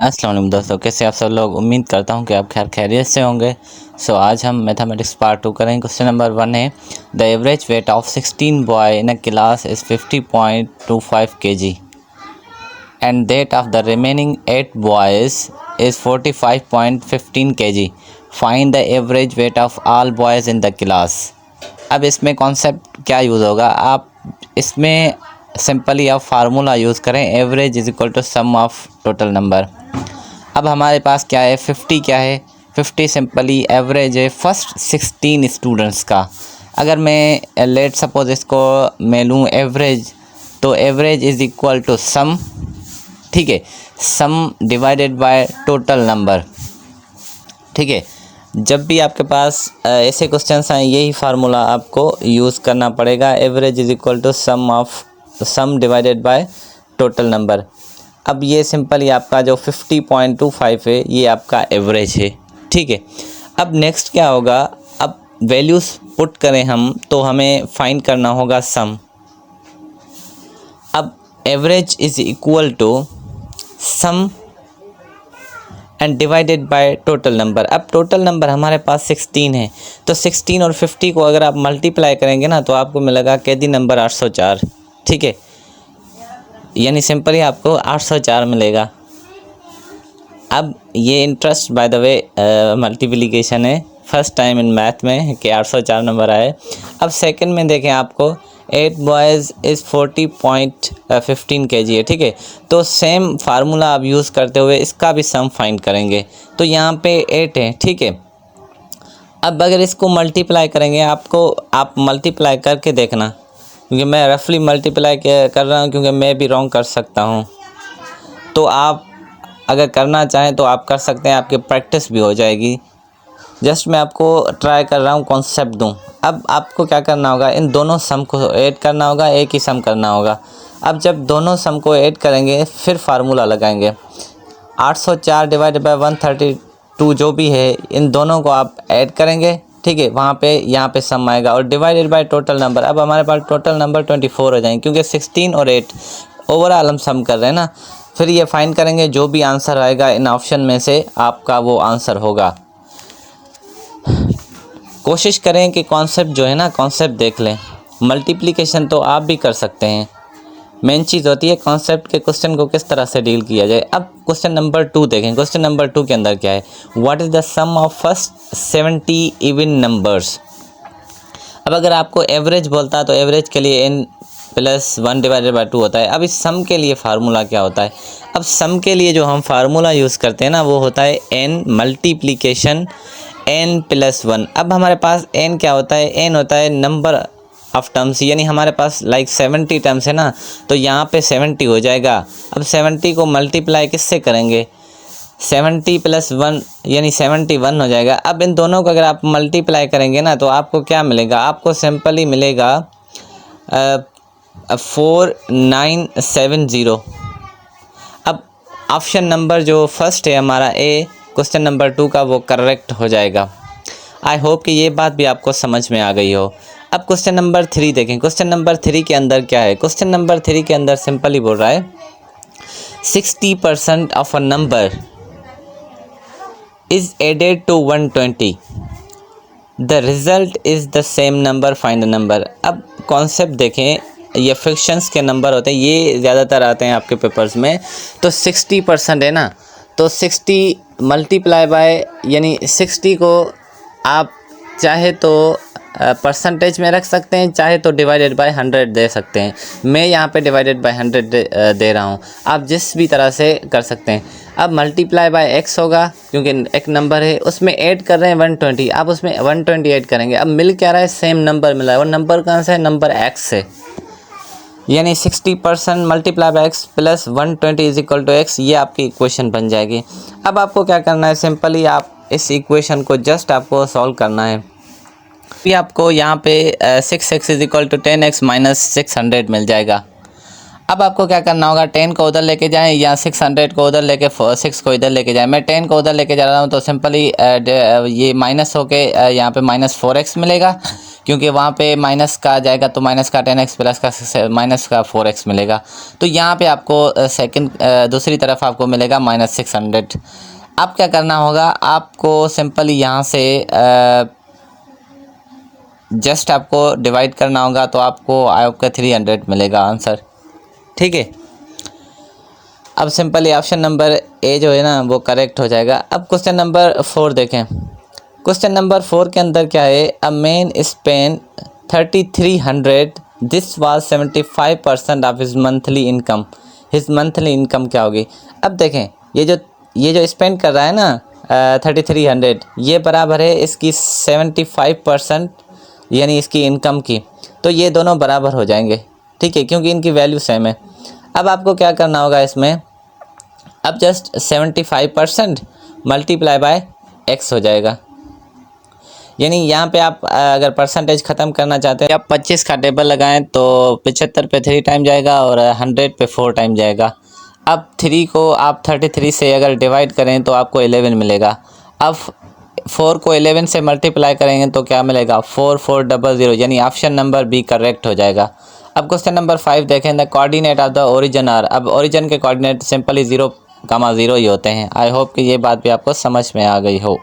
अस्सलाम वालेकुम दोस्तों, कैसे आप सब लोग। उम्मीद करता हूँ कि आप खैरियत से होंगे। आज हम मैथमेटिक्स पार्ट 2 करेंगे। क्वेश्चन नंबर 1 है, the average weight of 16 boy in a class is 50.25 kg and that of the remaining 8 boys is 45.15 kg। Find the average weight of all boys in the class. अब इसमें concept क्या use होगा, आप इसमें simply आप formula use करें, average is equal to sum of total number. अब हमारे पास क्या है, 50 क्या है, 50 सिंपली एवरेज है फर्स्ट 16 स्टूडेंट्स का। अगर मैं लेट सपोज इसको मैं लूँ एवरेज, तो एवरेज इज़ इक्वल टू सम, ठीक है, सम डिवाइडेड बाय टोटल नंबर। ठीक है, जब भी आपके पास ऐसे क्वेश्चंस आए यही फार्मूला आपको यूज़ करना पड़ेगा, average is equal to sum divided by total number. अब ये सिंपली आपका जो 50.25 है ये आपका एवरेज है। ठीक है, अब नेक्स्ट क्या होगा, अब वैल्यूज़ पुट करें हम तो हमें फाइंड करना होगा सम। अब average is equal to sum and divided by total number. अब टोटल नंबर हमारे पास 16 है, तो 16 और 50 को अगर आप मल्टीप्लाई करेंगे ना तो आपको मिलेगा कैदी नंबर 804। ठीक है, यानी सिंपली आपको 804 मिलेगा। अब ये interest by the way multiplication है, फर्स्ट टाइम इन मैथ में कि 804 नंबर आए। अब सेकंड में देखें, आपको 8 बॉयज़ इज़ 40.15 kg है। ठीक है, तो सेम फार्मूला आप यूज़ करते हुए इसका भी सम फाइंड करेंगे। तो यहाँ पे 8 है। ठीक है, अब अगर इसको मल्टीप्लाई करेंगे, आप मल्टीप्लाई करके देखना, क्योंकि मैं रफली मल्टीप्लाई कर रहा हूँ, क्योंकि मैं भी रॉन्ग कर सकता हूँ। तो आप अगर करना चाहें तो आप कर सकते हैं, आपकी प्रैक्टिस भी हो जाएगी। जस्ट मैं आपको ट्राई कर रहा हूँ कॉन्सेप्ट दूँ। अब आपको क्या करना होगा, इन दोनों सम को ऐड करना होगा, एक ही सम करना होगा। अब जब दोनों सम को ऐड करेंगे फिर फार्मूला लगाएंगे। 804 डिवाइडेड बाय 132 जो भी है, इन दोनों को आप ऐड करेंगे। ठीक है, वहाँ पे यहाँ पे सम आएगा और डिवाइडेड बाय टोटल नंबर। अब हमारे पास टोटल नंबर 24 हो जाएंगे, क्योंकि 16 और 8 ओवरऑल हम सम कर रहे हैं ना। फिर ये फाइंड करेंगे, जो भी आंसर आएगा इन ऑप्शन में से आपका वो आंसर होगा। कोशिश करें कि कॉन्सेप्ट जो है ना, कॉन्सेप्ट देख लें। मल्टीप्लिकेशन तो आप भी कर सकते हैं, मेन चीज़ होती है कॉन्सेप्ट के क्वेश्चन को किस तरह से डील किया जाए। अब क्वेश्चन नंबर 2 देखें। क्वेश्चन नंबर 2 के अंदर क्या है, what is the sum of first 70 even numbers. अब अगर आपको एवरेज बोलता है तो एवरेज के लिए n + 1 डिवाइडेड बाय 2 होता है। अब इस सम के लिए फार्मूला क्या होता है, अब सम के लिए जो हम फार्मूला यूज़ करते हैं ना, वो होता है n मल्टीप्लिकेशन n + 1। अब हमारे पास n क्या होता है, n होता है नंबर ऑफ टर्म्स, यानी हमारे पास 70 टर्म्स है ना, तो यहाँ पे 70 हो जाएगा। अब 70 को मल्टीप्लाई किससे करेंगे, 70 + 1 यानी 71 हो जाएगा। अब इन दोनों को अगर आप मल्टीप्लाई करेंगे ना तो आपको क्या मिलेगा, आपको सिंपली मिलेगा 4970। अब ऑप्शन नंबर जो फर्स्ट है हमारा ए, क्वेश्चन नंबर 2 का, वो करेक्ट हो जाएगा। आई होप कि ये बात भी आपको समझ में आ गई हो। अब क्वेश्चन नंबर 3 देखें। क्वेश्चन नंबर 3 के अंदर क्या है, क्वेश्चन नंबर 3 के अंदर सिंपली बोल रहा है 60% of a number is added to 120, the result is the same number, find the number। अब कॉन्सेप्ट देखें, ये फ्रिक्शंस के नंबर होते हैं, ये ज़्यादातर आते हैं आपके पेपर्स में। तो 60% है ना, तो 60 मल्टीप्लाई बाय, यानी 60 को आप चाहे तो परसेंटेज में रख सकते हैं, चाहे तो डिवाइडेड बाय 100 दे सकते हैं। मैं यहाँ पे डिवाइडेड बाय 100 दे रहा हूँ, आप जिस भी तरह से कर सकते हैं। अब मल्टीप्लाई बाय x होगा, क्योंकि एक नंबर है उसमें ऐड कर रहे हैं 120, आप उसमें 120 ऐड करेंगे। अब मिल क्या रहा है, सेम नंबर मिला है। वो नंबर कहाँ से है, नंबर x से, यानी 60% multiply by x + 120 is equal to x। ये आपकी इक्वेशन बन जाएगी। अब आपको क्या करना है, सिंपली आप इस इक्वेशन को जस्ट आपको सॉल्व करना है। फिर आपको यहाँ पे 6x is equal to 10x - 600 मिल जाएगा। अब आपको क्या करना होगा, 10 को उधर लेके जाएं या 600 को उधर लेके 6 को इधर लेके जाएं। मैं 10 को उधर लेके जा रहा हूँ, तो सिंपली ये माइनस होके यहाँ पे -4x मिलेगा। क्योंकि वहाँ पे माइनस का जाएगा तो माइनस का 10x प्लस का माइनस का 4x मिलेगा। तो यहाँ पे आपको सेकंड दूसरी तरफ आपको मिलेगा -600। अब क्या करना होगा, आपको सिंपली यहाँ से जस्ट आपको डिवाइड करना होगा, तो आपको आपका 300 मिलेगा आंसर। ठीक है, अब सिंपली ऑप्शन नंबर ए जो है ना वो करेक्ट हो जाएगा। अब क्वेश्चन नंबर 4 देखें। क्वेश्चन नंबर 4 के अंदर क्या है, a man spend 3300, this was 75% of his monthly income. His monthly income क्या होगी? अब देखें, ये जो स्पेंड कर रहा है ना 3300, ये बराबर है इसकी 75% यानी इसकी इनकम की। तो ये दोनों बराबर हो जाएंगे, ठीक है, क्योंकि इनकी वैल्यू सेम है। अब आपको क्या करना होगा इसमें, अब जस्ट 75% मल्टीप्लाई बाय x हो जाएगा। यानी यहाँ पे आप अगर परसेंटेज ख़त्म करना चाहते हैं, आप 25 का टेबल लगाएं तो 75 पे 3 टाइम जाएगा और 100 पे 4 टाइम जाएगा। अब 3 को आप 33 से अगर डिवाइड करें तो आपको 11 मिलेगा। अब 4 को 11 से मल्टीप्लाई करेंगे तो क्या मिलेगा, 4400, यानी ऑप्शन नंबर बी करेक्ट हो जाएगा। अब क्वेश्चन नंबर 5 देखें, the coordinate of the origin are. अब ओरिजिन के कोऑर्डिनेट सिंपली 0,0 ही होते हैं। आई होप कि ये बात भी आपको समझ में आ गई हो।